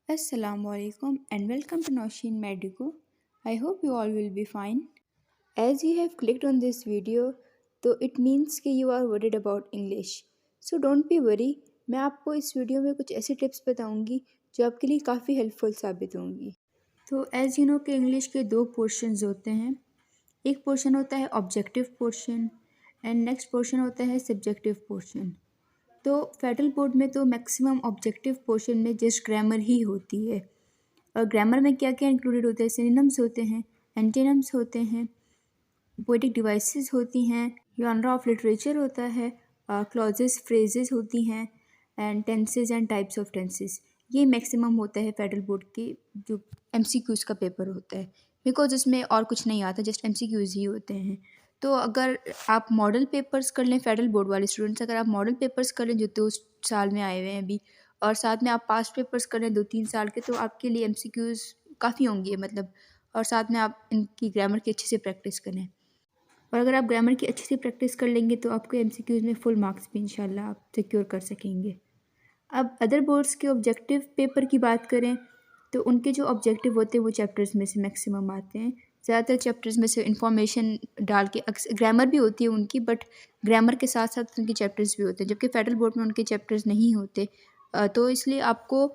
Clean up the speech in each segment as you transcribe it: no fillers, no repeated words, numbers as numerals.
Assalamualaikum and welcome to Noshin Medico. I hope you all will be fine. As you have clicked on this video, तो it means कि you are worried about English. So don't be worry. मैं आपको इस video में कुछ ऐसी tips बताऊंगी जो आपके लिए काफ़ी हेल्पफुल साबित होंगी। तो एज़ यू नो कि इंग्लिश के दो पोर्शंस होते हैं। एक पोर्शन होता है objective portion and next portion होता है सब्जेक्टिव पोर्शन। तो फेडरल बोर्ड में तो मैक्सिमम ऑब्जेक्टिव पोर्शन में जस्ट ग्रामर ही होती है। और ग्रामर में क्या क्या इंक्लूडेड होते हैं? सिनोनिम्स होते हैं, एंटोनिम्स होते हैं, पोएटिक डिवाइसेस होती हैं, जॉनरा ऑफ लिटरेचर होता है, क्लॉजेस फ्रेजेस होती हैं and tenses and types of tenses. ये मैक्सिमम होता है फेडरल बोर्ड के जो एमसीक्यूज़ का पेपर होता है, बिकॉज उसमें और कुछ नहीं आता, जस्ट एमसीक्यूज़ ही होते हैं। तो अगर आप मॉडल पेपर्स कर लें, फेडरल बोर्ड वाले स्टूडेंट्स अगर आप मॉडल पेपर्स कर लें जो 2 साल में आए हुए हैं अभी, और साथ में आप पास्ट पेपर्स कर लें 2-3 साल के, तो आपके लिए एमसीक्यूज़ काफ़ी होंगे मतलब। और साथ में आप इनकी ग्रामर की अच्छे से प्रैक्टिस करें। और अगर आप ग्रामर की अच्छे से प्रैक्टिस कर लेंगे तो आपको एमसीक्यूज़ में फुल मार्क्स भी इंशाल्लाह आप सिक्योर कर सकेंगे। अब अदर बोर्ड्स के ऑब्जेक्टिव पेपर की बात करें तो उनके जो ऑब्जेक्टिव होते हैं वो चैप्टर्स में से मैक्सिमम आते हैं। ज़्यादातर चैप्टर्स में से इंफॉर्मेशन डाल के ग्रामर भी होती है उनकी, बट ग्रामर के साथ साथ उनके चैप्टर्स भी होते हैं, जबकि फेडरल बोर्ड में उनके चैप्टर्स नहीं होते। तो इसलिए आपको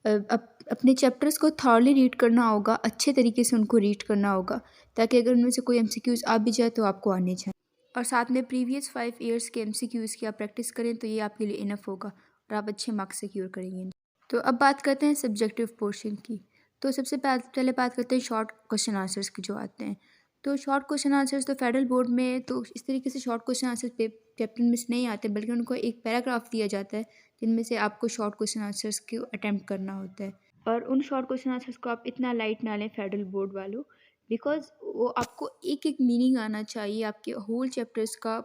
अपने चैप्टर्स को थॉरली रीड करना होगा, अच्छे तरीके से उनको रीड करना होगा, ताकि अगर उनमें से कोई एमसीक्यूज़ आ भी जाए तो आपको आने चाहिए। और साथ में प्रीवियस 5 ईयर्स के एमसीक्यूज़ की आप प्रैक्टिस करें तो ये आपके लिए इनफ होगा और आप अच्छे मार्क्स सिक्योर करेंगे। तो अब बात करते हैं सब्जेक्टिव पोर्शन की। तो सबसे पहले बात करते हैं शॉर्ट क्वेश्चन आंसर्स की जो आते हैं। तो शॉर्ट क्वेश्चन आंसर्स तो फेडरल बोर्ड में तो इस तरीके से शॉर्ट क्वेश्चन आंसर्स चैप्टर में से नहीं आते, बल्कि उनको एक पैराग्राफ दिया जाता है जिनमें से आपको शॉर्ट क्वेश्चन आंसर्स को अटैम्प्ट करना होता है। और उन शॉर्ट क्वेश्चन आंसर्स को आप इतना लाइट ना लें फेडरल बोर्ड वालों, बिकॉज वो आपको एक एक मीनिंग आना चाहिए, आपके होल चैप्टर्स का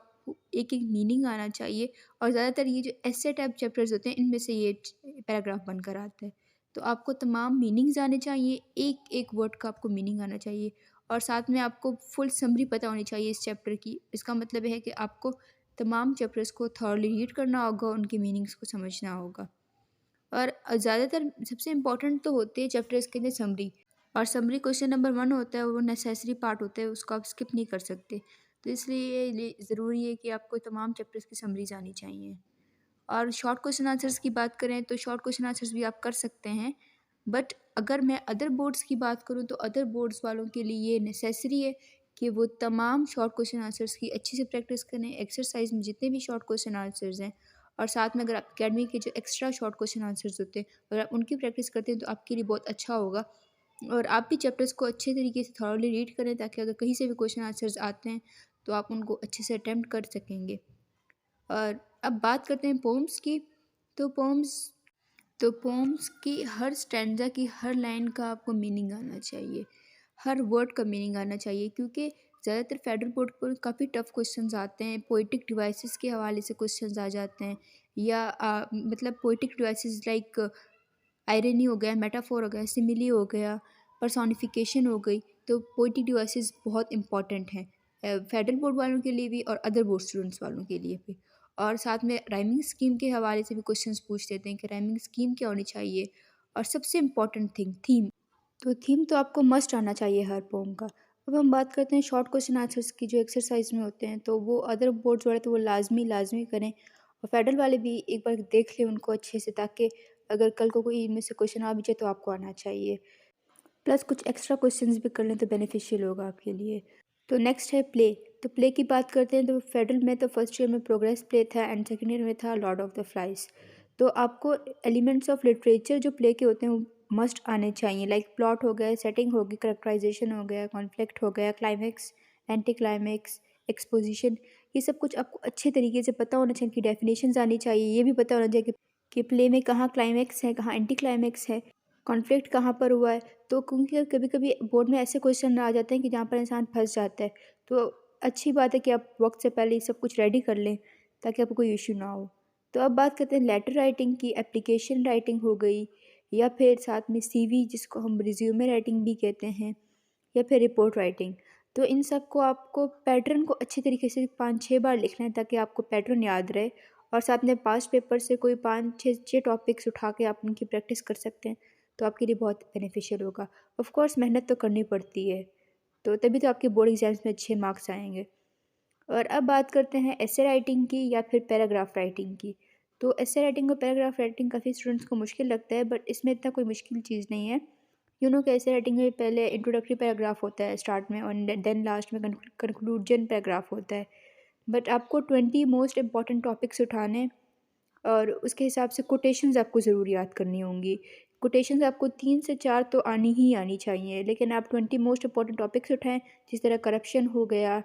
एक एक मीनिंग आना चाहिए। और ज़्यादातर ये जो एसे टाइप चैप्टर्स होते हैं इनमें से ये पैराग्राफ बनकर आता है। तो आपको तमाम मीनिंग्स आने चाहिए, एक एक वर्ड का आपको मीनिंग आना चाहिए, और साथ में आपको फुल समरी पता होनी चाहिए इस चैप्टर की। इसका मतलब है कि आपको तमाम चैप्टर्स को थॉरली रीड करना होगा, उनके मीनिंग्स को समझना होगा। और ज़्यादातर सबसे इम्पॉर्टेंट तो होते हैं चैप्टर्स के अंदर समरी, और समरी क्वेश्चन नंबर 1 होता है, वो नेसेसरी पार्ट होता है, उसको आप स्किप नहीं कर सकते। तो इसलिए ये ज़रूरी है कि आपको तमाम चैप्टर्स की समरीज आनी चाहिए। और शॉर्ट क्वेश्चन आंसर्स की बात करें तो शॉर्ट क्वेश्चन आंसर्स भी आप कर सकते हैं, बट अगर मैं अदर बोर्ड्स की बात करूं तो अदर बोर्ड्स वालों के लिए ये नेसेसरी है कि वो तमाम शॉर्ट क्वेश्चन आंसर्स की अच्छे से प्रैक्टिस करें, एक्सरसाइज में जितने भी शॉर्ट क्वेश्चन आंसर्स हैं। और साथ में अगर आप अकेडमी के जो एक्स्ट्रा शॉर्ट क्वेश्चन आंसर्स होते हैं अगर आप उनकी प्रैक्टिस करते हैं तो आपके लिए बहुत अच्छा होगा। और आप भी चैप्टर्स को अच्छे तरीके से थॉरली रीड करें, ताकि अगर कहीं से भी क्वेश्चन आंसर्स आते हैं तो आप उनको अच्छे से अटैम्प्ट कर सकेंगे। और अब बात करते हैं पोम्स की। तो पोम्स की हर स्टैंजा की हर लाइन का आपको मीनिंग आना चाहिए, हर वर्ड का मीनिंग आना चाहिए, क्योंकि ज़्यादातर फेडरल बोर्ड पर काफ़ी टफ क्वेश्चंस आते हैं। पोइटिक डिवाइसेस के हवाले से क्वेश्चंस आ जाते हैं, या मतलब पोइटिक डिवाइसेस लाइक आयरनी हो गया, मेटाफोर हो गया, सिमिली हो गया, पर्सोनिफिकेशन हो गई। तो पोइटिक डिवाइसेस बहुत इंपॉर्टेंट हैं फेडरल बोर्ड वालों के लिए भी और अदर बोर्ड स्टूडेंट्स वालों के लिए भी। और साथ में राइमिंग स्कीम के हवाले से भी क्वेश्चंस पूछ देते हैं कि राइमिंग स्कीम क्या होनी चाहिए। और सबसे इम्पॉर्टेंट थिंग थीम। तो थीम तो आपको मस्ट आना चाहिए हर पोम का। अब हम बात करते हैं शॉर्ट क्वेश्चन आंसर्स की जो एक्सरसाइज में होते हैं, तो वो अदर बोर्ड्स वाले तो वो लाजमी करें, और फेडरल वाले भी एक बार देख लें उनको अच्छे से, ताकि अगर कल को कोई इनमें से क्वेश्चन आ भी जाए तो आपको आना चाहिए। प्लस कुछ एक्स्ट्रा क्वेश्चंस भी कर लें तो बेनिफिशियल होगा आपके लिए। तो नेक्स्ट है प्ले। तो प्ले की बात करते हैं तो फेडरल में तो फर्स्ट ईयर में प्रोग्रेस प्ले था एंड सेकेंड ईयर में था लॉर्ड ऑफ द फ्लाइज। तो आपको एलिमेंट्स ऑफ लिटरेचर जो प्ले के होते हैं वो मस्ट आने चाहिए, लाइक प्लॉट हो गया, सेटिंग होगी, करेक्टराइजेशन हो गया, कॉन्फ्लिक्ट हो गया, क्लाइमैक्स, एंटी क्लाइमैक्स, एक्सपोजिशन। ये सब कुछ आपको अच्छे तरीके से पता होना चाहिए, कि डेफिनेशंस आनी चाहिए, ये भी पता होना चाहिए कि प्ले में कहाँ क्लाइमैक्स है, कहाँ एंटी क्लाइमैक्स है, कॉन्फ्लिक्ट कहाँ पर हुआ है। तो क्योंकि कभी कभी बोर्ड में ऐसे क्वेश्चन आ जाते हैं कि जहाँ पर इंसान फंस जाता है, तो अच्छी बात है कि आप वक्त से पहले ये सब कुछ रेडी कर लें ताकि आपको कोई इशू ना हो। तो अब बात करते हैं लेटर राइटिंग की। एप्लीकेशन राइटिंग हो गई, या फिर साथ में सीवी जिसको हम रिज्यूमे राइटिंग भी कहते हैं, या फिर रिपोर्ट राइटिंग। तो इन सब को आपको पैटर्न को अच्छे तरीके से 5-6 बार लिखना है ताकि आपको पैटर्न याद रहे। और साथ में पास्ट पेपर से कोई 5-6 टॉपिक्स उठा के आप उनकी प्रैक्टिस कर सकते हैं। तो आपके लिए बहुत बेनिफिशियल होगा। ऑफ कोर्स मेहनत तो करनी पड़ती है, तो तभी तो आपके बोर्ड एग्जाम्स में अच्छे मार्क्स आएंगे। और अब बात करते हैं एसे राइटिंग की या फिर पैराग्राफ राइटिंग की। तो एसे राइटिंग और पैराग्राफ राइटिंग काफ़ी स्टूडेंट्स को मुश्किल लगता है, बट इसमें इतना कोई मुश्किल चीज़ नहीं है। कि एसे राइटिंग में पहले इंट्रोडक्टरी पैराग्राफ होता है स्टार्ट में, और देन लास्ट में कंक्लूजन पैराग्राफ होता है। बट आपको 20 मोस्ट इंपॉर्टेंट टॉपिक्स उठाने, और उसके हिसाब से कोटेशंस आपको ज़रूर याद करनी होंगी। कोटेशंस आपको 3 से 4 तो आनी ही आनी चाहिए, लेकिन आप 20 मोस्ट इंपॉर्टेंट टॉपिक्स उठाएं, जिस तरह करप्शन हो गया,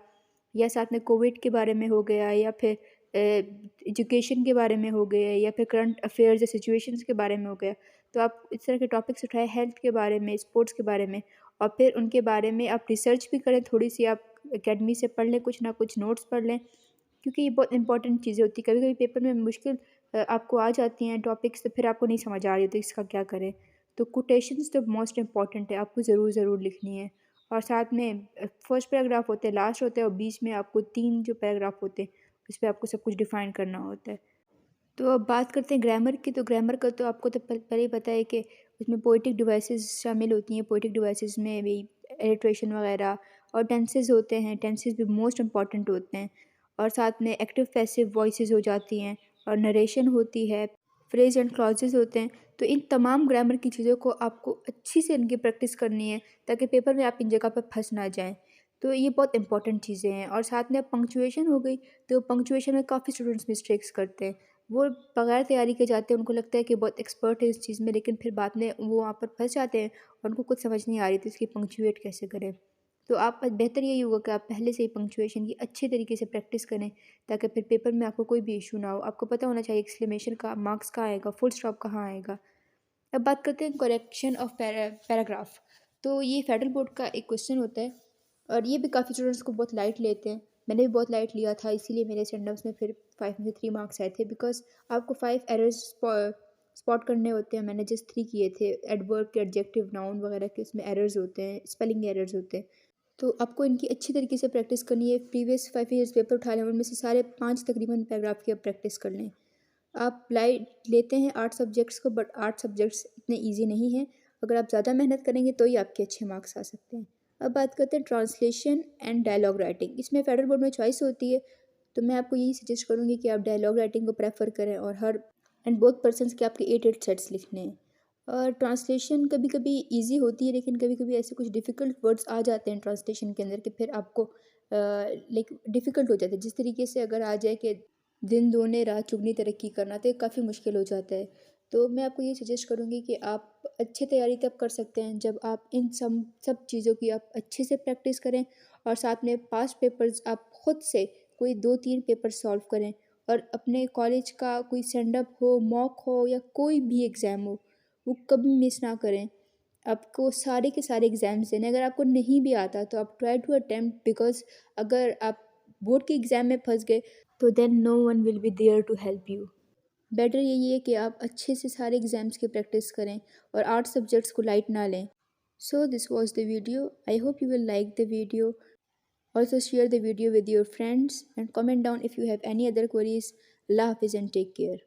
या साथ में कोविड के बारे में हो गया, या फिर एजुकेशन के बारे में हो गया, या फिर करंट अफेयर्स या सिचुएशंस के बारे में हो गया। तो आप इस तरह के टॉपिक्स उठाएं, हेल्थ के बारे में, स्पोर्ट्स के बारे में, और फिर उनके बारे में आप रिसर्च भी करें थोड़ी सी, आप अकेडमी से पढ़ लें, कुछ ना कुछ नोट्स पढ़ लें, क्योंकि ये बहुत इंपॉर्टेंट चीज़ें होती हैं। कभी कभी पेपर में मुश्किल आपको आ जाती हैं टॉपिक्स, तो फिर आपको नहीं समझ आ रही होती इसका क्या करें। तो कोटेशंस तो मोस्ट इंपॉर्टेंट है, आपको ज़रूर ज़रूर लिखनी है। और साथ में फर्स्ट पैराग्राफ होते हैं, लास्ट होते हैं, और बीच में आपको 3 जो पैराग्राफ होते हैं उस पर आपको सब कुछ डिफ़ाइन करना होता है। तो अब बात करते हैं ग्रामर की। तो ग्रामर का तो आपको तो पहले ही पता है कि उसमें पोएटिक डिवाइसेस शामिल होती हैं। पोएटिक डिवाइसेस में भी एलिट्रेशन वगैरह, और टेंसेस होते हैं, टेंसेस भी मोस्ट इंपॉर्टेंट होते हैं। और साथ में एक्टिव पैसिव वॉइसेस हो जाती हैं, और नरेशन होती है, फ्रेज एंड क्लॉजेस होते हैं। तो इन तमाम ग्रामर की चीज़ों को आपको अच्छी से इनकी प्रैक्टिस करनी है, ताकि पेपर में आप इन जगह पर फंस ना जाएं। तो ये बहुत इंपॉर्टेंट चीज़ें हैं। और साथ में अब पंक्चुएशन हो गई। तो पंक्चुएशन में काफ़ी स्टूडेंट्स मिस्टेक्स करते हैं, वो बगैर तैयारी के जाते हैं, उनको लगता है कि बहुत एक्सपर्ट है इस चीज़ में, लेकिन फिर बाद में वो वहाँ पर फंस जाते हैं और उनको कुछ समझ नहीं आ रही, तो इसकी पंक्चुएट कैसे करें। तो आप बेहतर यही होगा कि आप पहले से ही पंक्चुएशन की अच्छे तरीके से प्रैक्टिस करें, ताकि फिर पेपर में आपको कोई भी इशू ना हो। आपको पता होना चाहिए एक्सक्लेमेशन का मार्क्स कहाँ आएगा, फुल स्टॉप कहाँ आएगा। अब बात करते हैं करेक्शन ऑफ पैराग्राफ। तो ये फेडरल बोर्ड का एक क्वेश्चन होता है, और ये भी काफ़ी स्टूडेंट्स को बहुत लाइट लेते हैं। मैंने भी बहुत लाइट लिया था, इसीलिए मेरे सेंडम्स में फिर 5 में से 3 मार्क्स आए थे, बिकॉज आपको 5 एरर्स स्पॉट करने होते हैं। मैंने जस्ट 3 किए थे। एडवर्ब के, एडजेक्टिव, नाउन वगैरह के उसमें एरर्स होते हैं, स्पेलिंग एरर्स होते हैं। तो आपको इनकी अच्छी तरीके से प्रैक्टिस करनी है। प्रीवियस 5 ईयर्स पेपर उठा लें, उनमें से सारे 5 तकरीबन पैराग्राफ की आप प्रैक्टिस कर लें। आप लाइट लेते हैं 8 सब्जेक्ट्स को, बट 8 सब्जेक्ट्स इतने ईजी नहीं हैं। अगर आप ज़्यादा मेहनत करेंगे तो ही आपके अच्छे मार्क्स आ सकते हैं। अब बात करते हैं ट्रांसलेशन एंड डायलॉग राइटिंग। इसमें फेडरल बोर्ड में चॉइस होती है, तो मैं आपको यही सजेस्ट करूँगी कि आप डायलॉग राइटिंग को प्रेफर करें, और हर एंड बोथ पर्सन्स के आपके 8 सेट्स लिखने हैं। और ट्रांसलेशन कभी कभी ईजी होती है, लेकिन कभी कभी ऐसे कुछ डिफ़िकल्ट वर्ड्स आ जाते हैं ट्रांसलेशन के अंदर, कि फिर आपको लाइक डिफ़िकल्ट हो जाता है। जिस तरीके से अगर आ जाए कि दिन दूने रात चुगनी तरक्की करना, तो काफ़ी मुश्किल हो जाता है। तो मैं आपको ये सजेस्ट करूँगी कि आप अच्छी तैयारी तब कर सकते हैं जब आप इन सब चीज़ों की आप अच्छे से प्रैक्टिस करें, और साथ में पास्ट पेपर्स आप खुद से कोई 2-3 पेपर सॉल्व करें, और अपने कॉलेज का कोई सेंड अप हो, मॉक हो, या कोई भी एग्ज़ाम हो, वो कभी मिस ना करें। आपको सारे के सारे एग्ज़ाम्स देने, अगर आपको नहीं भी आता तो आप ट्राई टू अटेम्प्ट, बिकॉज अगर आप बोर्ड के एग्ज़ाम में फंस गए तो then no one will be there to help you. Better यही है कि आप अच्छे से सारे एग्ज़ाम्स की प्रैक्टिस करें, और 8 सब्जेक्ट्स को लाइट ना लें। So this was the video. I hope you will like the video. Also share the video with your friends and comment down if you have any other queries. Allah Hafiz and take care.